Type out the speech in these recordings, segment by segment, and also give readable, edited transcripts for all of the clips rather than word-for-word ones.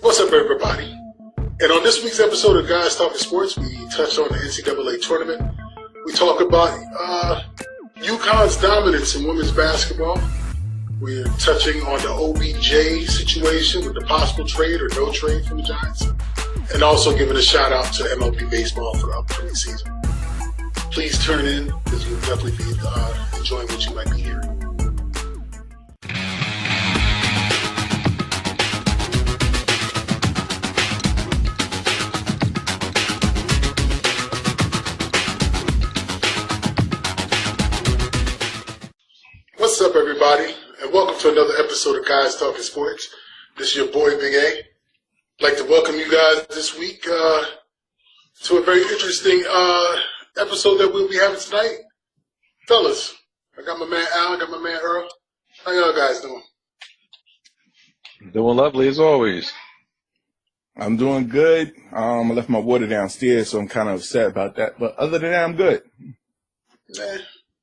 What's up, everybody? And on this week's episode of Guys Talking Sports, we touch on the NCAA Tournament. We talk about UConn's dominance in women's basketball. We're touching on the OBJ situation with the possible trade or no trade from the Giants. And also giving a shout out to MLB Baseball for the upcoming season. Please turn in because you'll definitely be enjoying what you might be hearing. What's up, everybody, and welcome to another episode of Guys Talking Sports. This is your boy, Big A. I'd like to welcome you guys this week to a very interesting episode that we'll be having tonight. Fellas, I got my man Al, I got my man Earl. How y'all guys doing? Doing lovely as always. I'm doing good. I left my water downstairs, so I'm kind of upset about that. But other than that, I'm good.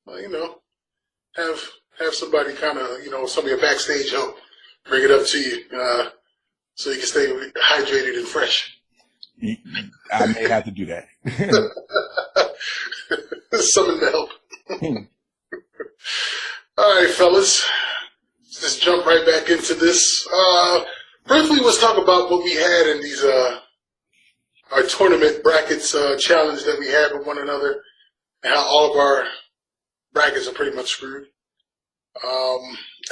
Well, have somebody kind of, some of your backstage help bring it up to you so you can stay hydrated and fresh. I may have to do that. Summon the help. All right, fellas. Let's just jump right back into this. Briefly, let's talk about what we had in these our tournament brackets challenge that we had with one another and how all of our brackets are pretty much screwed.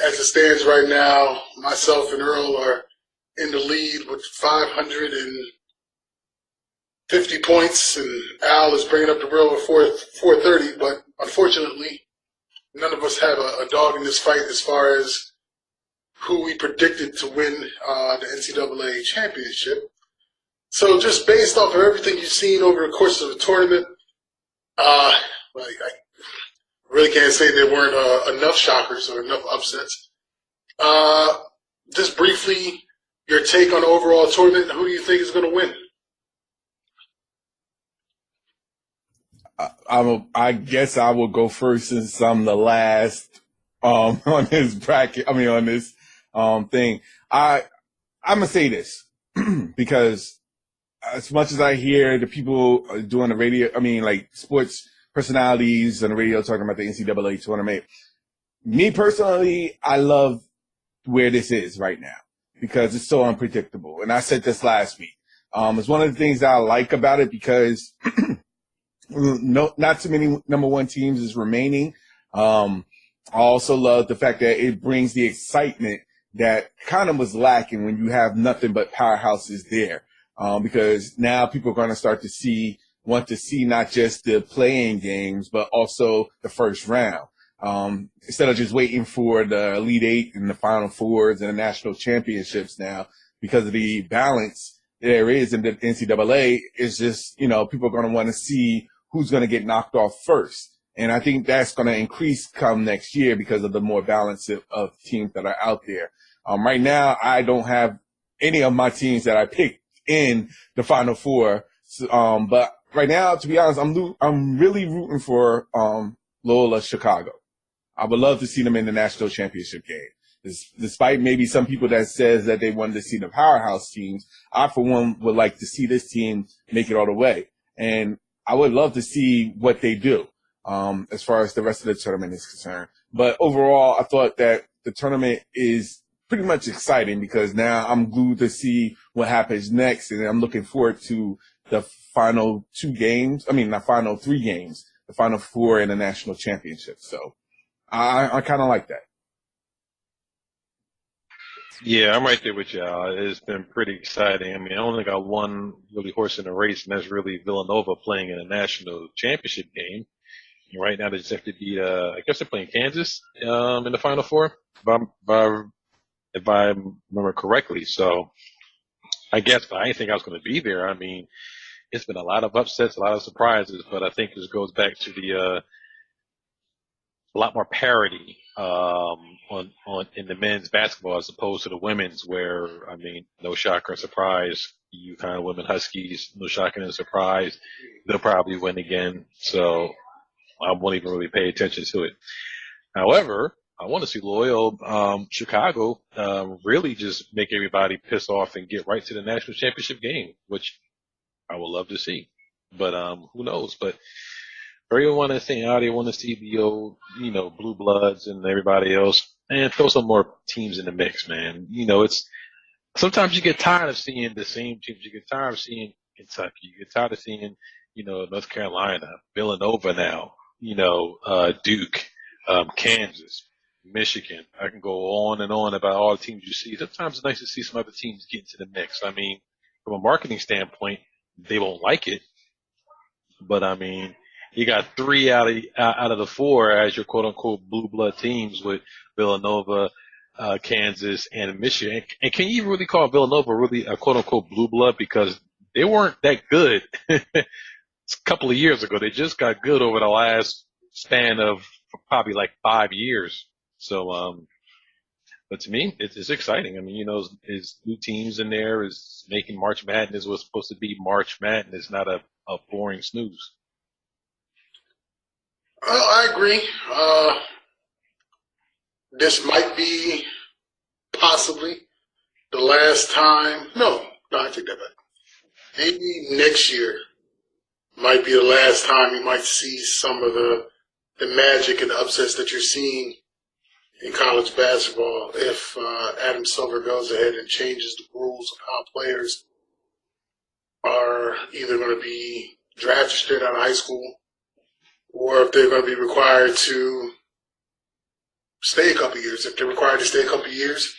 As it stands right now, myself and Earl are in the lead with 550 points, and Al is bringing up the rear with 430, but unfortunately, none of us have a dog in this fight as far as who we predicted to win the NCAA championship. So just based off of everything you've seen over the course of the tournament, I really can't say there weren't enough shockers or enough upsets. Just briefly, your take on the overall tournament, who do you think is going to win? I guess I will go first since I'm the last on this bracket. On this thing. I'm gonna say this because as much as I hear the people doing the radio, sports personalities on the radio talking about the NCAA tournament, me personally, I love where this is right now because it's so unpredictable. And I said this last week. It's one of the things that I like about it because not too many number one teams is remaining. I also love the fact that it brings the excitement that kind of was lacking when you have nothing but powerhouses there. Because now people are going to start to want to see not just the playing games, but also the first round. Instead of just waiting for the Elite Eight and the Final Fours and the national championships now, because of the balance there is in the NCAA, it's just, people are going to want to see who's going to get knocked off first. And I think that's going to increase come next year because of the more balance of teams that are out there. Right now, I don't have any of my teams that I picked in the Final Four. But right now, to be honest, I'm really rooting for Loyola Chicago. I would love to see them in the national championship game. Despite maybe some people that says that they wanted to see the powerhouse teams, I for one would like to see this team make it all the way. And I would love to see what they do as far as the rest of the tournament is concerned. But overall, I thought that the tournament is pretty much exciting because now I'm glued to see what happens next, and I'm looking forward to the final three games, the Final Four and the national championship. So I kind of like that. Yeah, I'm right there with y'all. It's been pretty exciting. I only got one really horse in the race, and that's really Villanova playing in a national championship game. And right now they just have to beat, I guess they're playing Kansas in the Final Four, if I remember correctly. So I guess, but I didn't think I was going to be there. It's been a lot of upsets, a lot of surprises, but I think this goes back to the a lot more parity in the men's basketball as opposed to the women's, where no shocker and surprise. UConn women Huskies, no shocker and surprise. They'll probably win again, so I won't even really pay attention to it. However, I want to see Loyola, Chicago, really just make everybody piss off and get right to the national championship game, which I would love to see. But, who knows? But everyone want to see how they want to see the old, blue bloods and everybody else, and throw some more teams in the mix, man. It's sometimes you get tired of seeing the same teams. You get tired of seeing Kentucky. You get tired of seeing, North Carolina, Villanova now, Duke, Kansas, Michigan. I can go on and on about all the teams you see. Sometimes it's nice to see some other teams get into the mix. I mean, from a marketing standpoint, they won't like it, but I mean, you got three out of the four as your quote unquote blue blood teams with Villanova, Kansas, and Michigan. And can you really call Villanova really a quote unquote blue blood, because they weren't that good a couple of years ago. They just got good over the last span of probably like 5 years. So, but to me, it's exciting. I mean, is new teams in there, is making March Madness was supposed to be March Madness, not a boring snooze. Well, I agree. This might be possibly the last time. No, I take that back. Maybe next year might be the last time you might see some of the magic and the upsets that you're seeing in college basketball if Adam Silver goes ahead and changes the rules of how players are either going to be drafted straight out of high school, or if they're going to be required to stay a couple years. If they're required to stay a couple years,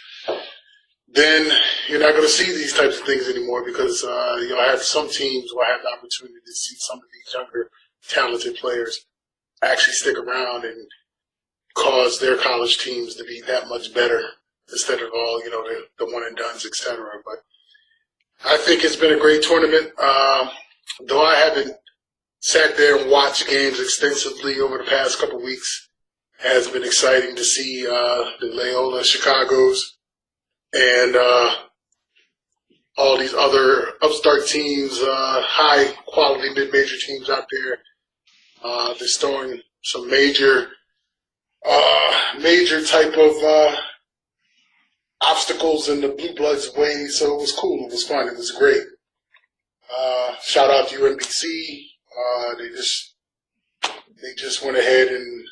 then you're not going to see these types of things anymore, because you'll have some teams will have the opportunity to see some of these younger, talented players actually stick around and cause their college teams to be that much better instead of all, the one and dones, et cetera. But I think it's been a great tournament. Though I haven't sat there and watched games extensively over the past couple of weeks, it has been exciting to see the Loyola Chicagos and all these other upstart teams, high-quality mid-major teams out there. They're throwing some major type of obstacles in the Blue Bloods' way, so it was cool. It was fun. It was great. Shout out to UNBC. They just went ahead and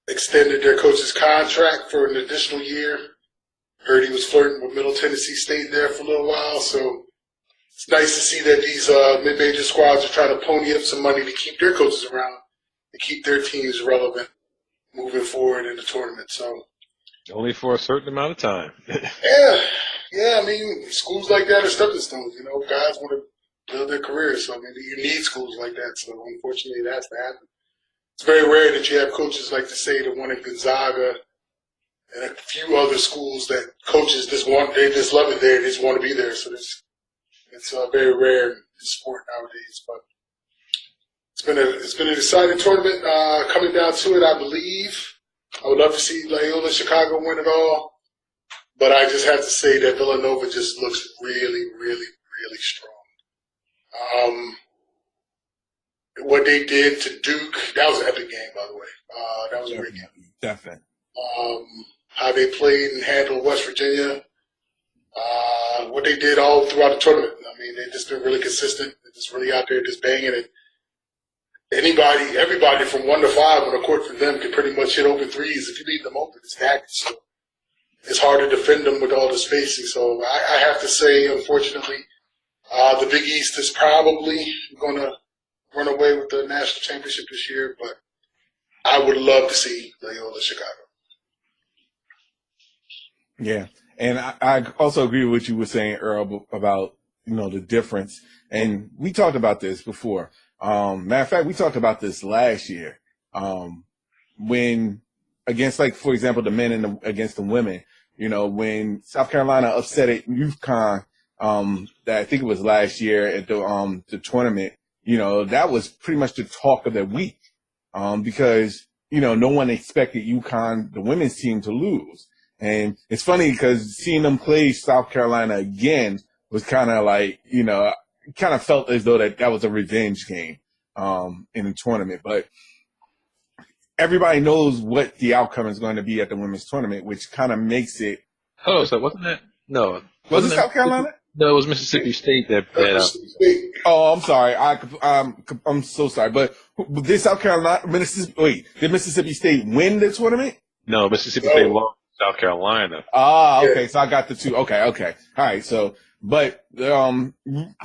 extended their coach's contract for an additional year. Heard he was flirting with Middle Tennessee State there for a little while, so it's nice to see that these mid-major squads are trying to pony up some money to keep their coaches around and keep their teams relevant moving forward in the tournament. So only for a certain amount of time. Yeah. I mean, schools like that are stepping stones. Guys want to build their careers, so you need schools like that. So unfortunately, it has to happen. It's very rare that you have coaches like to say the one in Gonzaga and a few other schools that coaches they just love it there, they just want to be there. So it's very rare in sport nowadays. But it's been an exciting tournament. Coming down to it, I believe I would love to see Loyola Chicago win it all, but I just have to say that Villanova just looks really, really, really strong. What they did to Duke, that was an epic game, by the way. That was a great game. Definitely. How they played and handled West Virginia. What they did all throughout the tournament. I mean, they've just been really consistent. They're just really out there just banging it. Everybody from 1 to 5 on the court for them can pretty much hit open threes. If you leave them open, it's packed. So it's hard to defend them with all the spacing. So I have to say, unfortunately, the Big East is probably going to run away with the national championship this year, but I would love to see Loyola Chicago. Yeah, and I also agree with what you were saying, Earl, about the difference. And we talked about this before. Matter of fact, we talked about this last year when against, like, for example, the men and against the women. When South Carolina upset at UConn, that I think it was last year at the tournament. That was pretty much the talk of the week because no one expected UConn, the women's team, to lose. And it's funny because seeing them play South Carolina again was kind of like, kind of felt as though that was a revenge game in the tournament. But everybody knows what the outcome is going to be at the women's tournament, which kind of makes it. Oh, so wasn't that? No. Was it South Carolina? No, it was Mississippi State that. Oh, I'm sorry. I'm so sorry. But did South Carolina, did Mississippi State win the tournament? No, Mississippi State lost South Carolina. Okay. So I got the two. Okay. All right. So, but the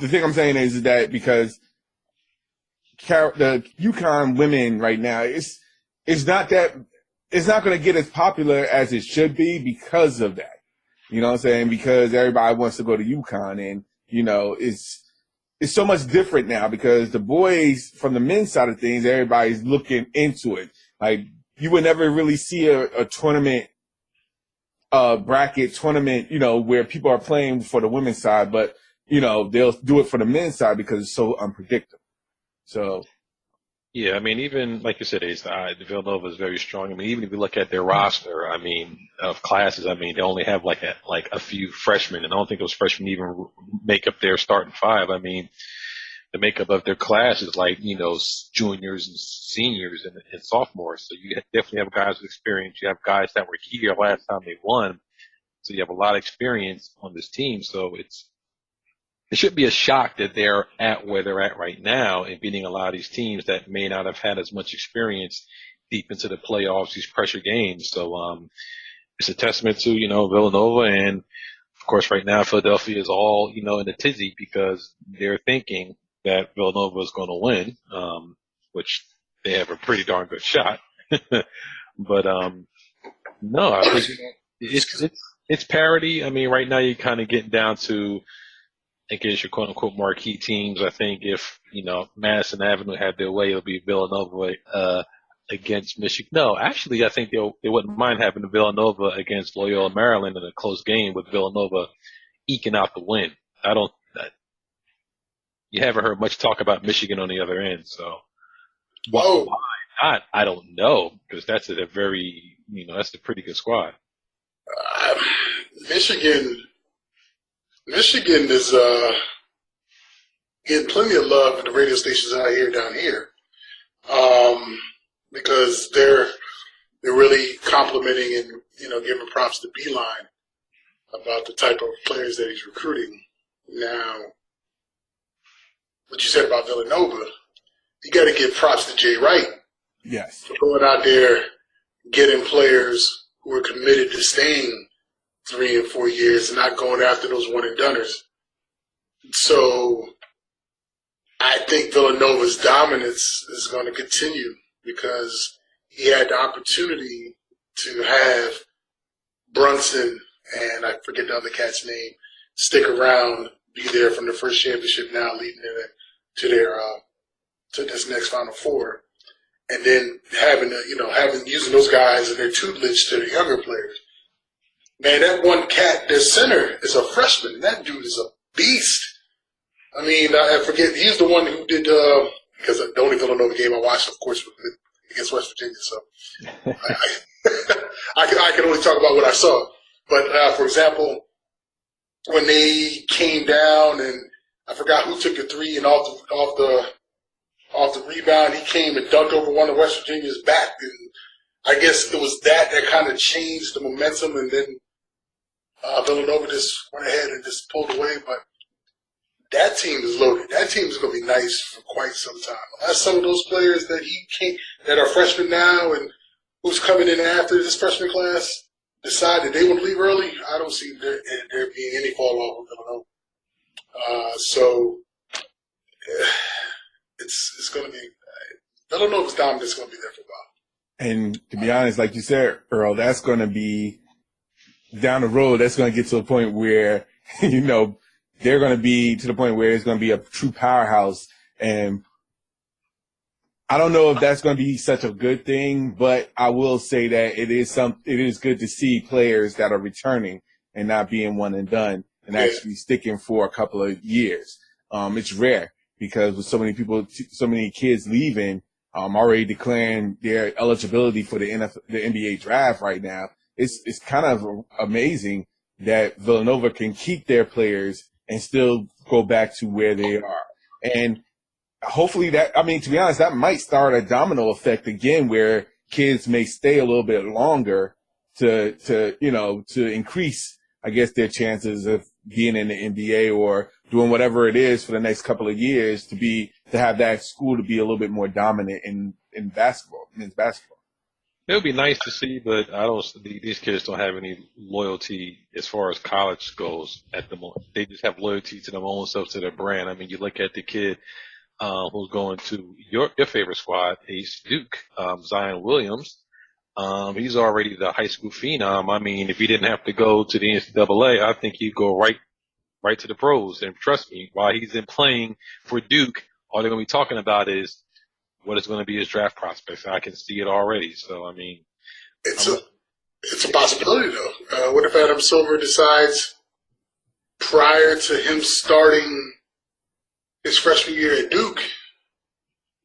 thing I'm saying is that because the UConn women right now, it's not going to get as popular as it should be because of that. You know what I'm saying? Because everybody wants to go to UConn, and it's so much different now because the boys, from the men's side of things, everybody's looking into it. Like, you would never really see a tournament, bracket tournament, where people are playing for the women's side, but they'll do it for the men's side because it's so unpredictable. So. Yeah, I mean, even like you said, Villanova is very strong. I mean, even if you look at their roster, I mean, of classes, I mean, they only have like a few freshmen, and I don't think those freshmen even make up their starting five. I mean, the makeup of their class is like, juniors and seniors and sophomores. So you definitely have guys with experience. You have guys that were here last time they won. So you have a lot of experience on this team. So it should be a shock that they're at where they're at right now and beating a lot of these teams that may not have had as much experience deep into the playoffs, these pressure games. So it's a testament to, Villanova. And, of course, right now Philadelphia is all, in a tizzy because they're thinking that Villanova is going to win, which they have a pretty darn good shot. But no, I think it's parity. I mean, right now you're kind of getting down to, against your quote-unquote marquee teams. I think if, Madison Avenue had their way, it'll be Villanova against Michigan. No, actually, I think they wouldn't mind having the Villanova against Loyola Maryland in a close game with Villanova eking out the win. You haven't heard much talk about Michigan on the other end, so why not? I don't know, because that's a very, that's a pretty good squad. Michigan is getting plenty of love from the radio stations down here, because they're really complimenting and giving props to Beeline about the type of players that he's recruiting. Now, what you said about Villanova, you got to give props to Jay Wright. Yes, for going out there, getting players who are committed to staying 3 and 4 years and not going after those one-and-doners. So I think Villanova's dominance is going to continue because he had the opportunity to have Brunson and I forget the other cat's name stick around, be there from the first championship now leading to this next Final Four, and then having using those guys and their tutelage to the younger players. Man, that one cat, their center, is a freshman. And that dude is a beast. I mean, I forget. He's the one who did, because the only Villanova game I watched, of course, was against West Virginia. So I can only talk about what I saw. But, for example, when they came down and I forgot who took the three and off the rebound, he came and dunked over one of West Virginia's back. And I guess it was that kind of changed the momentum, and then Villanova just went ahead and just pulled away. But that team is loaded. That team is going to be nice for quite some time. Unless some of those players that are freshmen now and who's coming in after this freshman class decide that they want to leave early, I don't see there being any fall off with Villanova. So it's going to be Villanova's dominance is going to be there for a while. And to be honest, like you said, Earl, that's going to be down the road. That's going to get to a point where, they're going to be to the point where it's going to be a true powerhouse. And I don't know if that's going to be such a good thing, but I will say that it is good to see players that are returning and not being one and done and actually sticking for a couple of years. It's rare because with so many people, so many kids leaving, already declaring their eligibility for the NBA draft right now. It's kind of amazing that Villanova can keep their players and still go back to where they are. And hopefully to be honest, that might start a domino effect again where kids may stay a little bit longer to increase, I guess, their chances of being in the NBA or doing whatever it is for the next couple of years to have that school to be a little bit more dominant in basketball, men's basketball. It would be nice to see, but these kids don't have any loyalty as far as college goes at the moment. They just have loyalty to their own selves, to their brand. I mean, you look at the kid who's going to your favorite squad, Ace Duke, Zion Williams. He's already the high school phenom. I mean, if he didn't have to go to the NCAA, I think he'd go right to the pros. And trust me, while he's in playing for Duke, all they're going to be talking about is what is going to be his draft prospects. I can see it already. So, I mean, it's a possibility, though. What if Adam Silver decides prior to him starting his freshman year at Duke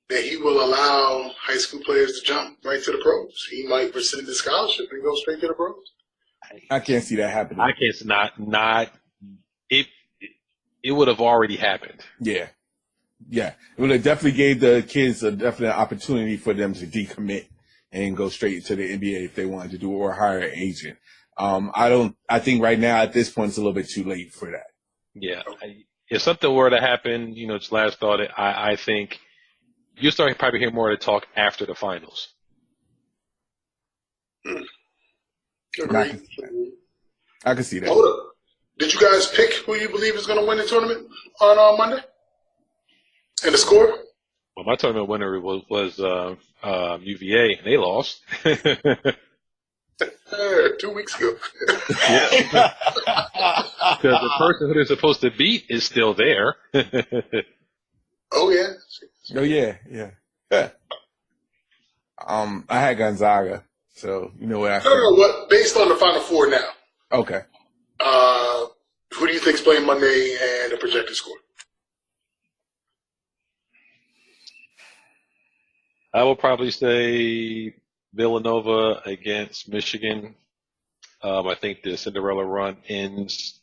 that he will allow high school players to jump right to the pros? He might rescind his scholarship and go straight to the pros. I can't see that happening. I can't. Not. It would have already happened. Yeah. Yeah. It would have definitely gave the kids a definite opportunity for them to decommit and go straight to the NBA if they wanted to do, or hire an agent. I think right now at this point it's a little bit too late for that. Yeah. If something were to happen, just last thought, I think you'll start to probably hear more of the talk after the finals. I can see that. Hold up. Did you guys pick who you believe is going to win the tournament on Monday? And the score? Well, my tournament winner was UVA, and they lost. 2 weeks ago. Yeah. Because the person who they're supposed to beat is still there. Oh, yeah. Oh, yeah, yeah. I had Gonzaga, so you know what I No, what? Based on the Final Four now. Okay. Who do you think's playing Monday and the projected score? I will probably say Villanova against Michigan. I think the Cinderella run ends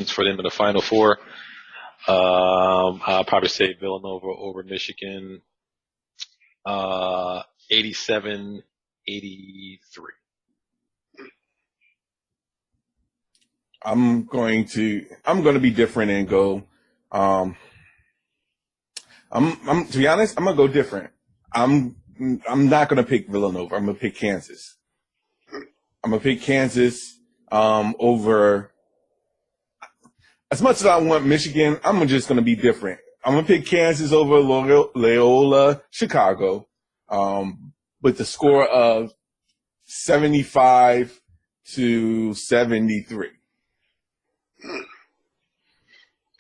for them in the Final Four. I'll probably say Villanova over Michigan, 87-83. I'm going to be different and go. To be honest, I'm gonna go different. I'm not gonna pick Villanova. I'm gonna pick Kansas. I'm gonna pick Kansas over. As much as I want Michigan, I'm just gonna be different. I'm gonna pick Kansas over Loyola Chicago, with the score of 75-73.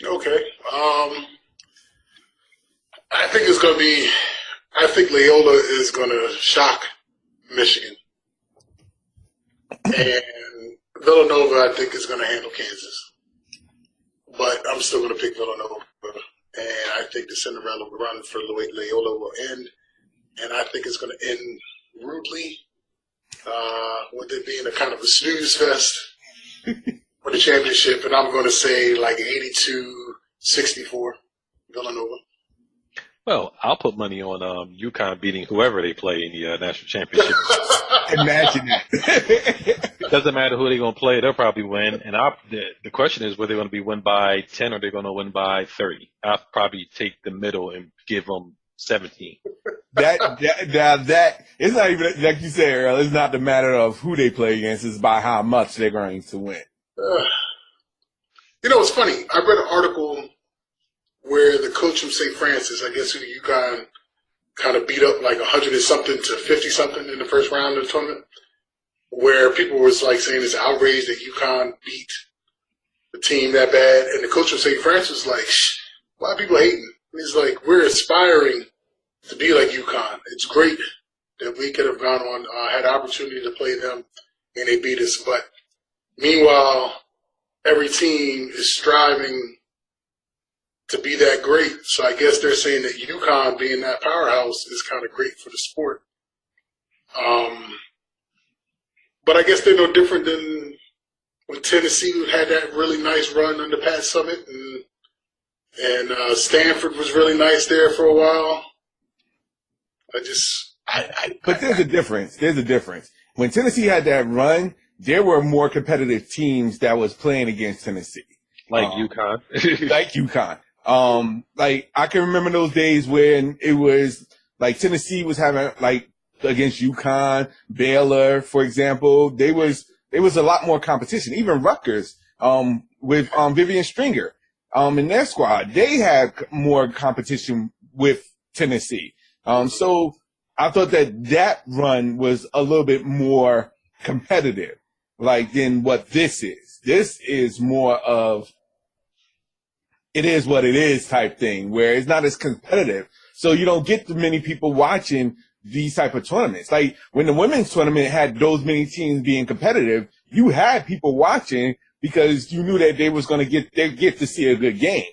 Okay. I think Loyola is going to shock Michigan. And Villanova, I think, is going to handle Kansas. But I'm still going to pick Villanova. And I think the Cinderella run for Loyola will end. And I think it's going to end rudely, with it being a kind of a snooze fest for the championship. And I'm going to say like 82-64 Villanova. Well, I'll put money on UConn beating whoever they play in the national championship. Imagine that. It doesn't matter who they're going to play; they'll probably win. And the question is, whether they're going to be win by 10 or they're going to win by 30. I'll probably take the middle and give them 17. That it's not even like you said, Earl. It's not the matter of who they play against; it's by how much they're going to win. It's funny. I read an article where the coach from St. Francis, I guess, who UConn kind of beat up like 100 and something to 50 something in the first round of the tournament, where people was like saying it's outrage that UConn beat the team that bad, and the coach from St. Francis was like, why are people hating? And he's like, we're aspiring to be like UConn. It's great that we could have gone on, had the opportunity to play them, and they beat us. But meanwhile, every team is striving to be that great. So I guess they're saying that UConn being that powerhouse is kind of great for the sport. But I guess they're no different than when Tennessee had that really nice run under Pat Summitt, and Stanford was really nice there for a while. I just But there's a difference. There's a difference. When Tennessee had that run, there were more competitive teams that was playing against Tennessee. Like UConn. Like UConn. Like I can remember those days when it was like Tennessee was having like against UConn, Baylor, for example. There was a lot more competition. Even Rutgers, with Vivian Stringer, in their squad, they had more competition with Tennessee. So I thought that run was a little bit more competitive, like than what this is. This is more of it is what it is type thing, where it's not as competitive. So you don't get too many people watching these type of tournaments. Like when the women's tournament had those many teams being competitive, you had people watching because you knew that they was going to get to see a good game.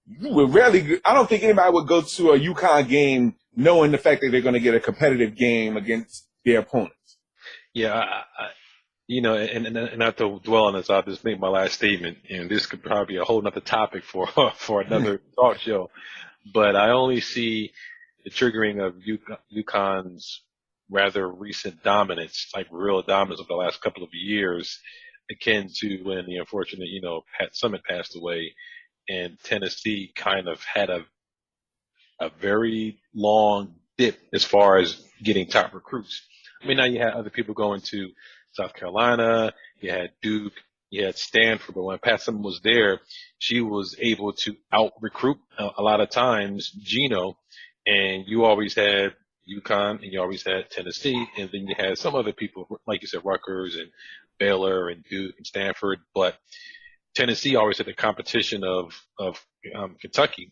You would rarely, I don't think anybody would go to a UConn game knowing the fact that they're going to get a competitive game against their opponents. Yeah, and not to dwell on this, I'll just make my last statement, and this could probably be a whole nother topic for another talk show. But I only see the triggering of UConn's rather recent dominance, like real dominance over the last couple of years, akin to when the unfortunate, Pat Summitt passed away, and Tennessee kind of had a very long dip as far as getting top recruits. I mean, now you had other people going to South Carolina, you had Duke, you had Stanford, but when Pat Summitt was there, she was able to out-recruit a lot of times Gino, and you always had UConn and you always had Tennessee, and then you had some other people, like you said, Rutgers and Baylor and Duke and Stanford, but Tennessee always had the competition of Kentucky.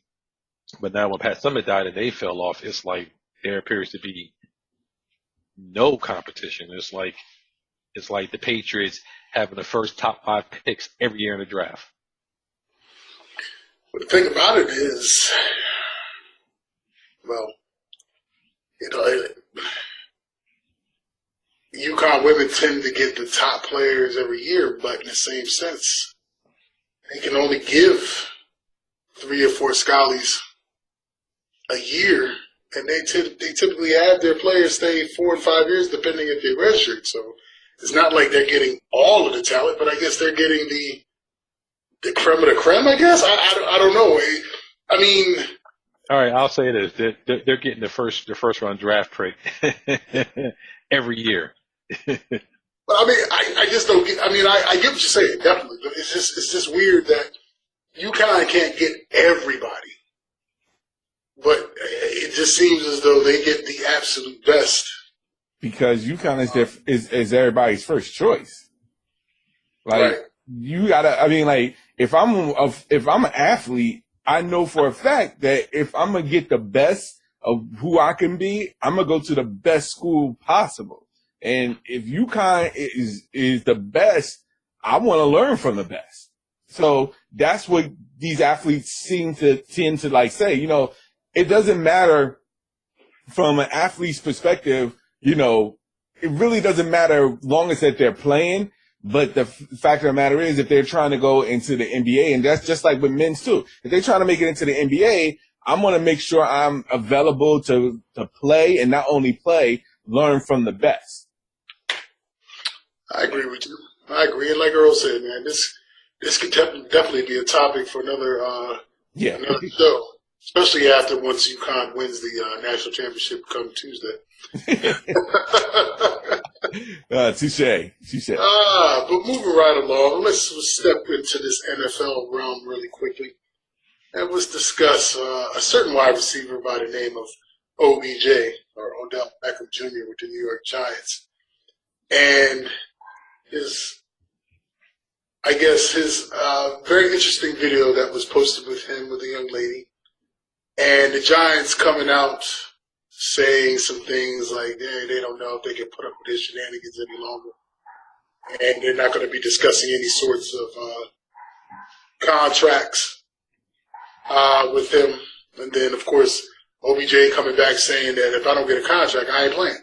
But now when Pat Summitt died and they fell off, it's like there appears to be no competition. It's like the Patriots having the first top 5 picks every year in the draft. But the thing about it is, well, UConn women tend to get the top players every year, but in the same sense, they can only give 3 or 4 scholars a year, and they typically have their players stay 4 or 5 years, depending if they redshirt. So it's not like they're getting all of the talent, but I guess they're getting the creme of the creme. I guess I don't know. I mean, all right, I'll say this: they're getting the first round draft pick every year. But I mean, I just don't get. I mean, I get what you're saying, definitely, but it's just weird that UConn can't get everybody. But it just seems as though they get the absolute best. Because UConn is everybody's first choice. Like right. You gotta. I mean, like if I'm an athlete, I know for a fact that if I'm gonna get the best of who I can be, I'm gonna go to the best school possible. And if UConn is the best, I want to learn from the best. So that's what these athletes tend to like say. It doesn't matter from an athlete's perspective, it really doesn't matter long as that they're playing. But the fact of the matter is, if they're trying to go into the NBA, and that's just like with men's too, if they're trying to make it into the NBA, I'm going to make sure I'm available to play, and not only play, learn from the best. I agree with you. I agree. And like Earl said, man, this could definitely be a topic for another show. Especially after once UConn wins the national championship come Tuesday. Touche. But moving right along, let's step into this NFL realm really quickly. And let's discuss a certain wide receiver by the name of OBJ, or Odell Beckham Jr. with the New York Giants. And his very interesting video that was posted with him with a young lady. And the Giants coming out saying some things like they don't know if they can put up with his shenanigans any longer. And they're not going to be discussing any sorts of contracts with him. And then, of course, OBJ coming back saying that if I don't get a contract, I ain't playing.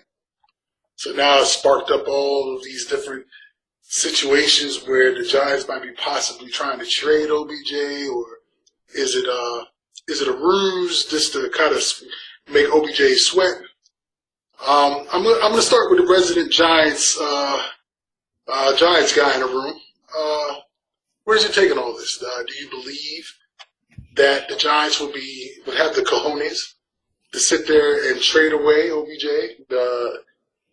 So now it's sparked up all of these different situations where the Giants might be possibly trying to trade OBJ, or is it a ruse just to kind of make OBJ sweat? I'm going to start with the resident Giants Giants guy in the room. Where's your take on all this? Do you believe that the Giants would have the cojones to sit there and trade away OBJ?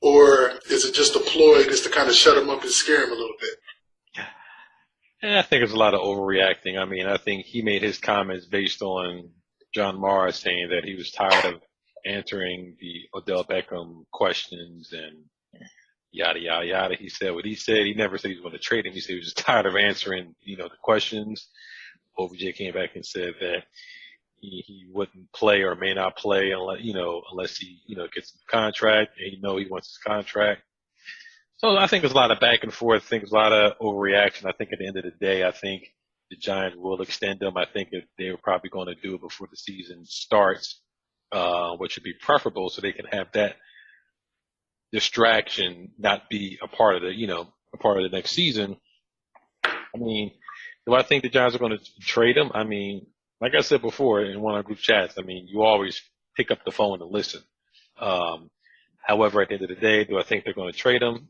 Or is it just a ploy just to kind of shut him up and scare him a little bit? I think it's a lot of overreacting. I mean, I think he made his comments based on John Mara saying that he was tired of answering the Odell Beckham questions and yada, yada, yada. He said what he said. He never said he was going to trade him. He said he was just tired of answering, the questions. OBJ came back and said that he wouldn't play or may not play unless he, gets a contract and he wants his contract. So I think there's a lot of back and forth. I think there's a lot of overreaction. I think at the end of the day, I think the Giants will extend him. I think they're probably going to do it before the season starts, which would be preferable so they can have that distraction not be a part of the next season. I mean, do I think the Giants are going to trade him? I mean, like I said before in one of our group chats, I mean, you always pick up the phone and listen. However, at the end of the day, do I think they're going to trade him?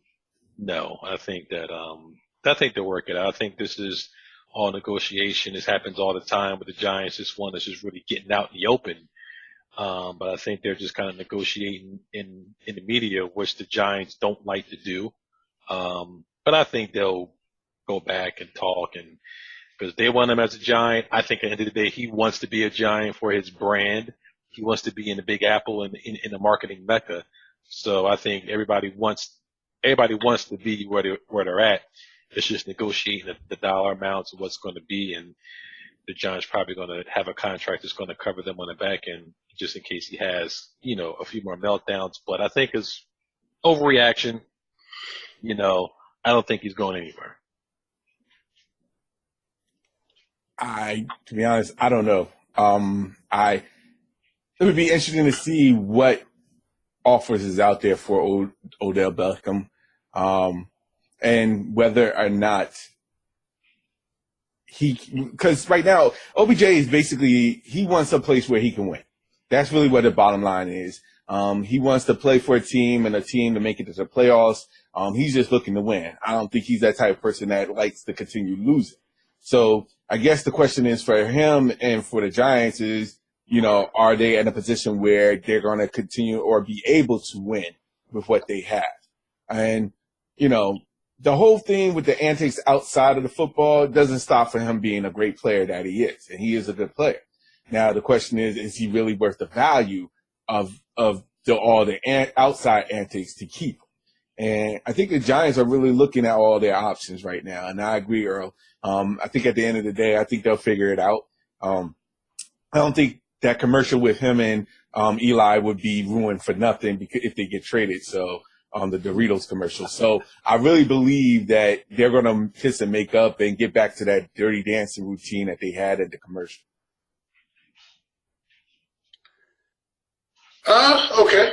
No, I think they'll work it out. I think this is all negotiation. This happens all the time with the Giants. This one is just really getting out in the open. But I think they're just kind of negotiating in the media, which the Giants don't like to do. But I think they'll go back and talk, and because they want him as a Giant. I think at the end of the day, he wants to be a Giant for his brand. He wants to be in the Big Apple and in the marketing mecca. So I think everybody wants to be where they're at. It's just negotiating the dollar amounts of what's going to be, and the Giants probably going to have a contract that's going to cover them on the back end just in case he has, a few more meltdowns. But I think it's overreaction. I don't think he's going anywhere. To be honest, I don't know. It would be interesting to see what offers is out there for Odell Beckham, and whether or not because right now OBJ is basically, he wants a place where he can win. That's really what the bottom line is. He wants to play for a team and a team to make it to the playoffs. He's just looking to win. I don't think he's that type of person that likes to continue losing. So I guess the question is for him and for the Giants is, are they in a position where they're going to continue or be able to win with what they have? And, the whole thing with the antics outside of the football doesn't stop for him being a great player that he is. And he is a good player. Now, the question is he really worth the value of all the outside antics to keep him? And I think the Giants are really looking at all their options right now. And I agree, Earl. I think at the end of the day, I think they'll figure it out. I don't think that commercial with him and Eli would be ruined for nothing if they get traded. So the Doritos commercial. So I really believe that they're going to kiss and make up and get back to that dirty dancing routine that they had at the commercial. Okay.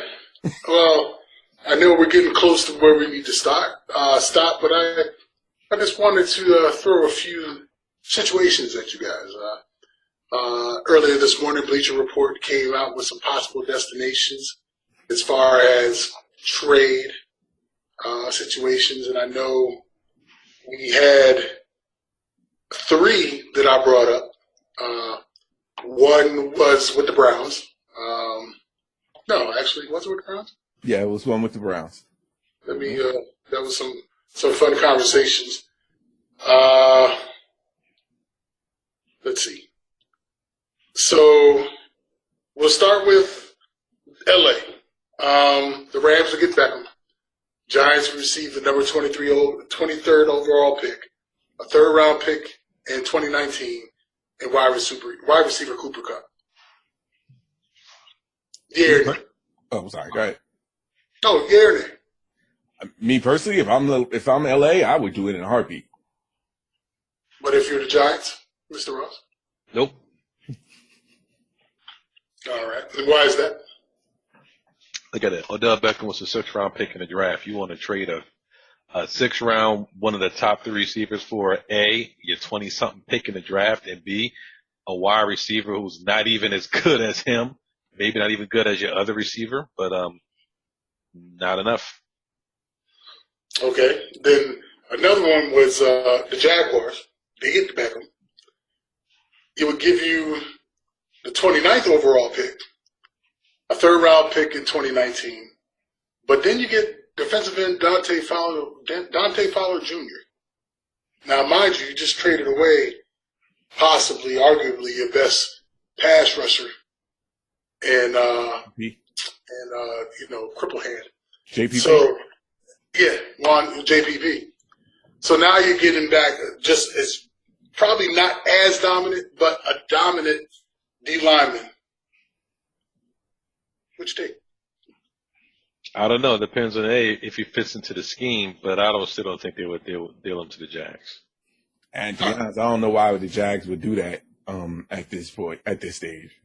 Well, I know we're getting close to where we need to stop, but I just wanted to throw a few situations at you guys. Earlier this morning, Bleacher Report came out with some possible destinations as far as trade situations, and I know we had 3 that I brought up. One was with the Browns. No, actually, was it with the Browns? Yeah, it was one with the Browns. That was some fun conversations. Let's see. So we'll start with LA. The Rams will get Beckham. Giants received the number 23rd overall pick, a 3rd round pick in 2019, and wide receiver Cooper Kupp. Yeah. Oh, sorry. Go ahead. Oh, yeah. Me personally, if I'm LA, I would do it in a heartbeat. But if you're the Giants, Mr. Ross? Nope. All right. And why is that? Look at it. Odell Beckham was a 6th round pick in the draft. You want to trade a 6th round, one of the top 3 receivers for A, your 20-something pick in the draft, and B, a wide receiver who's not even as good as him, maybe not even good as your other receiver. But Not enough. Okay. Then another one was the Jaguars. They get Beckham. It would give you the 29th overall pick, a third-round pick in 2019. But then you get defensive end Dante Fowler Jr. Now, mind you, you just traded away possibly, arguably, your best pass rusher and cripple hand. JPP. So, yeah, JPP. So now you're getting back just as probably not as dominant, but a dominant D lineman. What you take? I don't know. It depends on if he fits into the scheme, but I still don't think they would deal him to the Jags. And to be honest, I don't know why the Jags would do that at this point, at this stage.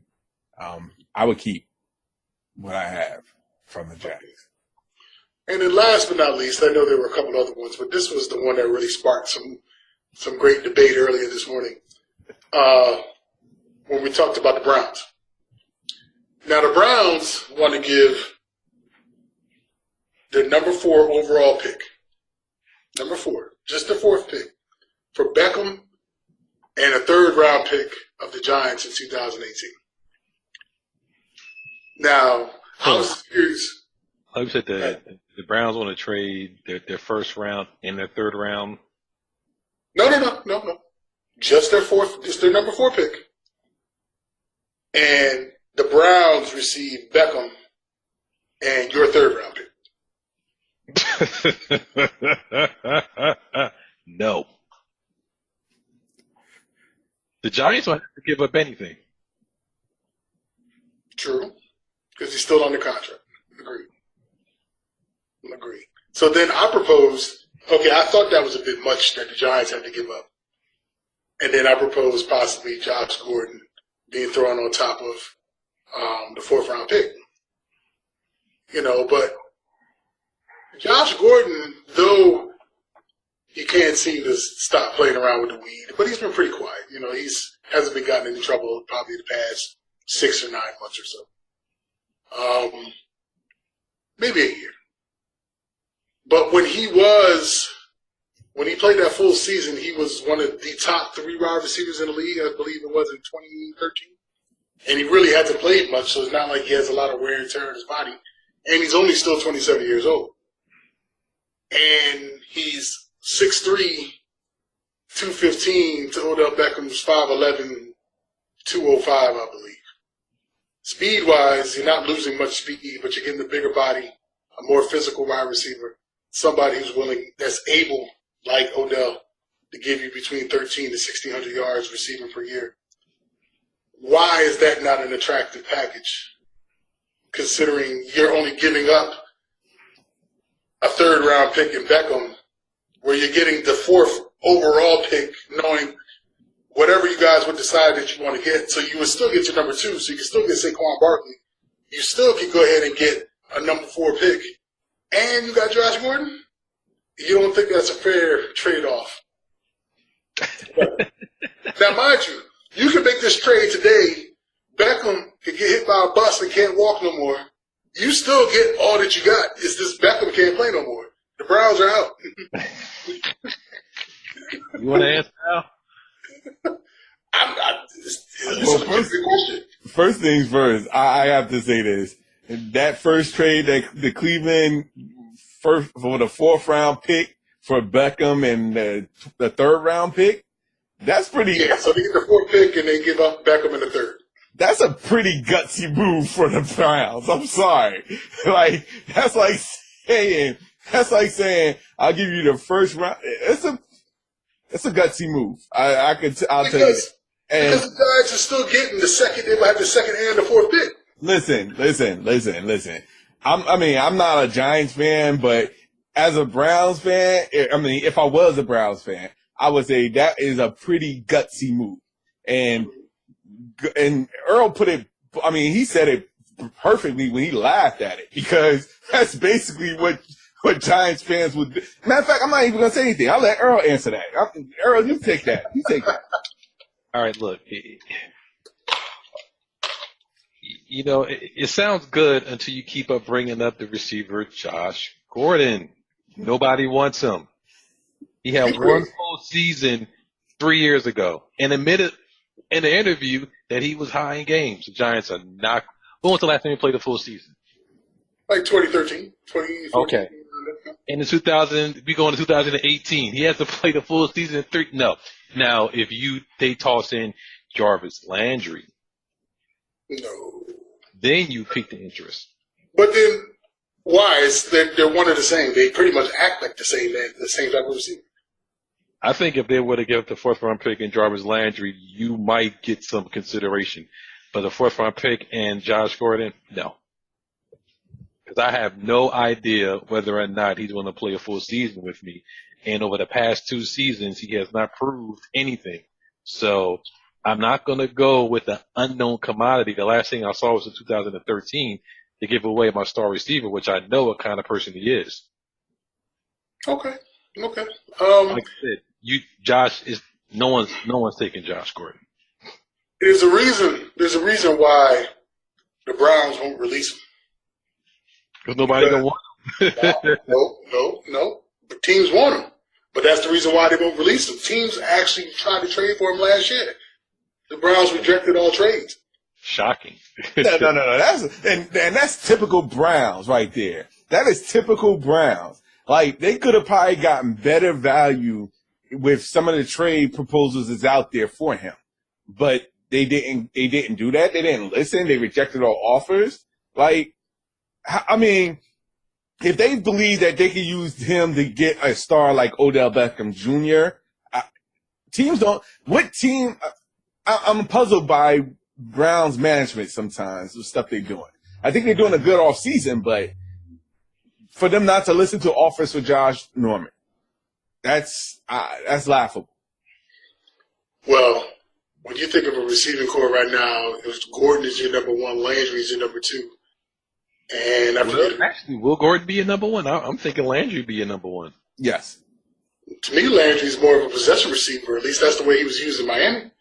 I would keep what I have from the Jags. And then last but not least, I know there were a couple other ones, but this was the one that really sparked some great debate earlier this morning when we talked about the Browns. Now, the Browns want to give their number 4 overall pick, number 4, just the 4th pick, for Beckham and a third-round pick of the Giants in 2018. Now, I was curious. Like you said, the Browns want to trade their first round and their third round. No. Just their number 4 pick. And the Browns receive Beckham and your third-round pick. No. The Giants don't have to give up anything. True. Because he's still under contract. Agreed. So then I proposed, I thought that was a bit much that the Giants had to give up. And then I proposed possibly Josh Gordon being thrown on top of the 4th-round pick. But Josh Gordon, though he can't seem to stop playing around with the weed, but he's been pretty quiet. He's hasn't been gotten into trouble probably the past 6 or 9 months or so. Maybe a year. But when he played that full season, he was one of the top 3 wide receivers in the league, I believe it was in 2013. And he really hasn't played much, so it's not like he has a lot of wear and tear in his body. And he's only still 27 years old. And he's 6'3", 215 to Odell Beckham's 5'11", 205, I believe. Speed-wise, you're not losing much speed, but you're getting a bigger body, a more physical wide receiver, somebody who's that's able, like Odell, to give you between 1,300 to 1,600 yards receiving per year. Why is that not an attractive package, considering you're only giving up a third-round pick in Beckham, where you're getting the 4th overall pick, knowing whatever you guys would decide that you want to get. So you would still get your number 2, so you can still get Saquon Barkley. You still can go ahead and get a number 4 pick, and you got Josh Gordon? You don't think that's a fair trade-off? Now, mind you, you can make this trade today. Beckham can get hit by a bus and can't walk no more. You still get all that you got. It's this Beckham can't play no more. The Browns are out. You want to answer now? First things first, I have to say this. That first trade that the Cleveland for the 4th-round pick for Beckham and the 3rd-round pick, that's pretty. Yeah, so they get the 4th pick and they give up Beckham in the 3rd. That's a pretty gutsy move for the Browns. I'm sorry. That's like saying I'll give you the 1st round. It's a gutsy move. I'll tell you. Because the Giants are still getting the 2nd. They might have the 2nd and the 4th pick. Listen. I'm not a Giants fan, but as a Browns fan, if I was a Browns fan, I would say that is a pretty gutsy move. And Earl put it, he said it perfectly when he laughed at it, because that's basically what Giants fans would do. Matter of fact, I'm not even going to say anything. I'll let Earl answer that. Earl, you take that. You take that. All right, look. it sounds good until you keep up bringing up the receiver, Josh Gordon. Nobody wants him. He had one full season 3 years ago and admitted in the interview that he was high in games. The Giants are not. When was the last time he played a full season? Like 2013, 2014. Okay. And in we go into 2018. He has to play the full season in 3. No. Now, if they toss in Jarvis Landry. No. Then you pique the interest. But then, why? They're one of the same. They pretty much act like the same type of receiver. I think if they were to give up the 4th-round pick and Jarvis Landry, you might get some consideration. But the 4th-round pick and Josh Gordon, no. Because I have no idea whether or not he's going to play a full season with me. And over the past 2 seasons, he has not proved anything. So I'm not going to go with the unknown commodity. The last thing I saw was in 2013 to give away my star receiver, which I know what kind of person he is. Okay. Like I said, Josh is no one's taking Josh Gordon. There's a reason why the Browns won't release him. Because nobody gonna want him. No. The teams want him, but that's the reason why they won't release him. Teams actually tried to trade for him last year. The Browns rejected all trades. Shocking. No. That's typical Browns right there. That is typical Browns. Like, they could have probably gotten better value with some of the trade proposals that's out there for him. But they didn't do that. They didn't listen. They rejected all offers. Like, I mean, if they believe that they could use him to get a star like Odell Beckham Jr., teams don't – what team – I'm puzzled by Browns management sometimes, the stuff they're doing. I think they're doing a good offseason, but – for them not to listen to offers for Josh Norman, that's laughable. Well, when you think of a receiving core right now, Gordon is your number 1, Landry is your number 2, and actually, will Gordon be your number 1? I'm thinking Landry be your number 1. Yes. To me, Landry's more of a possession receiver. At least that's the way he was used in Miami.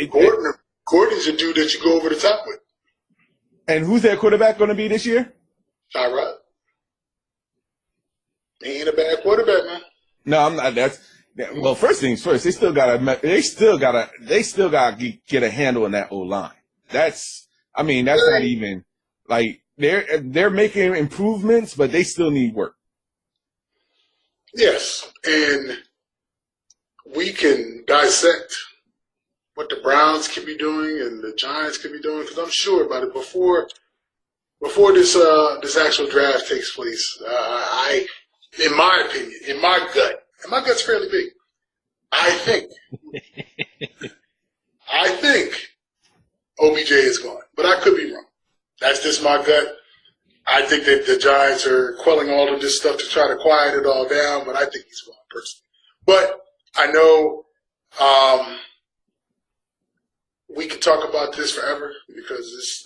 Gordon's a dude that you go over the top with. And who's their quarterback going to be this year? Tyrod. He ain't a bad quarterback, man. No, I'm not. Well, first things first. They still gotta get a handle on that O-line. That's not even like they're making improvements, but they still need work. Yes, and we can dissect what the Browns could be doing and the Giants could be doing, because I'm sure about it before this actual draft takes place. In my opinion, in my gut, and my gut's fairly big, I think OBJ is gone, but I could be wrong. That's just my gut. I think that the Giants are quelling all of this stuff to try to quiet it all down, but I think he's gone personally. But I know we could talk about this forever because it's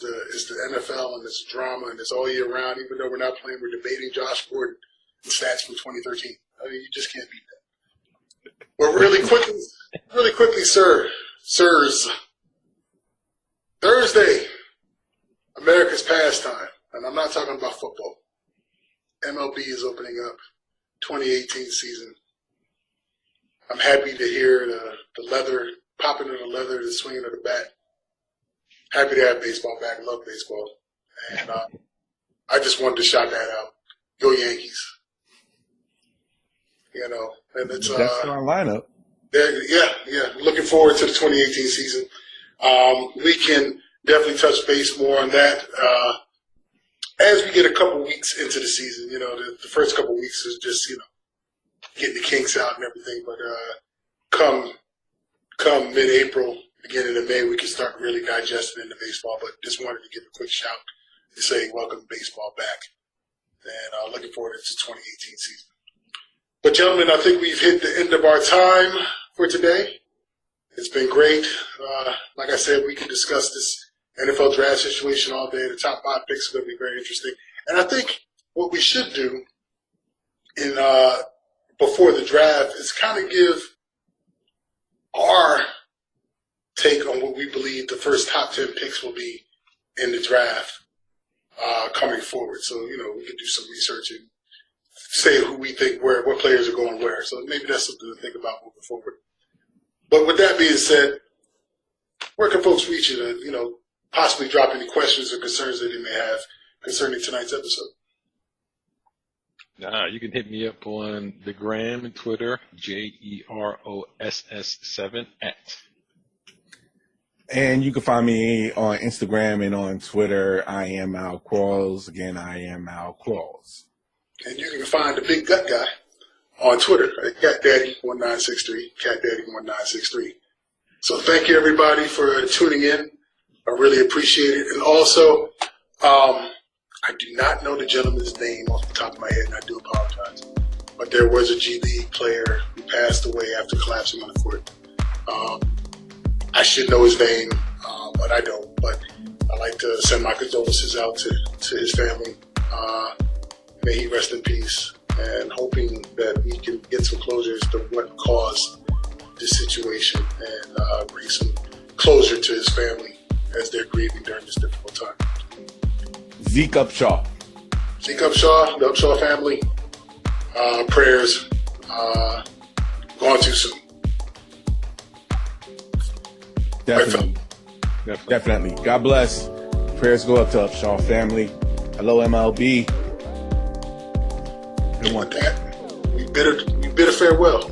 the NFL and it's drama and it's all year round. Even though we're not playing, we're debating Josh Gordon and stats from 2013. I mean, you just can't beat that. But really quickly, sirs, Thursday, America's pastime, and I'm not talking about football. MLB is opening up 2018 season. I'm happy to hear the leather, popping of the leather, the swinging of the bat. Happy to have baseball back. Love baseball. And I just wanted to shout that out. Go Yankees. You know, and it's that's our lineup. Yeah. Looking forward to the 2018 season. We can definitely touch base more on that as we get a couple weeks into the season. You know, the first couple weeks is just, you know, getting the kinks out and everything. But come mid-April, beginning of May, we can start really digesting into baseball. But just wanted to give a quick shout to say welcome to baseball back. And looking forward to the 2018 season. But, gentlemen, I think we've hit the end of our time for today. It's been great. Like I said, we can discuss this NFL draft situation all day. The top 5 picks are going to be very interesting. And I think what we should do before the draft is kind of give our take on what we believe the first top 10 picks will be in the draft coming forward. So, we can do some research and say who we think what players are going where. So maybe that's something to think about moving forward. But with that being said, where can folks reach you to, possibly drop any questions or concerns that they may have concerning tonight's episode? You can hit me up on the gram and Twitter, JEROSS7 @. And you can find me on Instagram and on Twitter. I am Al Qualls. Again, I am Al Qualls. And you can find the Big Gut Guy on Twitter at CatDaddy1963, CatDaddy1963. So thank you, everybody, for tuning in. I really appreciate it. And also, I do not know the gentleman's name off the top of my head, and I do apologize. But there was a G League player who passed away after collapsing on the court. I should know his name, but I don't. But I'd like to send my condolences out to his family. May he rest in peace, and hoping that we can get some closure as to what caused this situation and bring some closure to his family as they're grieving during this difficult time. Zeke Upshaw. Zeke Upshaw, the Upshaw family, prayers, gone too soon. Definitely. God bless. Prayers go up to Upshaw family. Hello, MLB. And with that, we bid a farewell.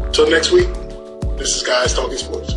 Until next week, this is Guys Talking Sports.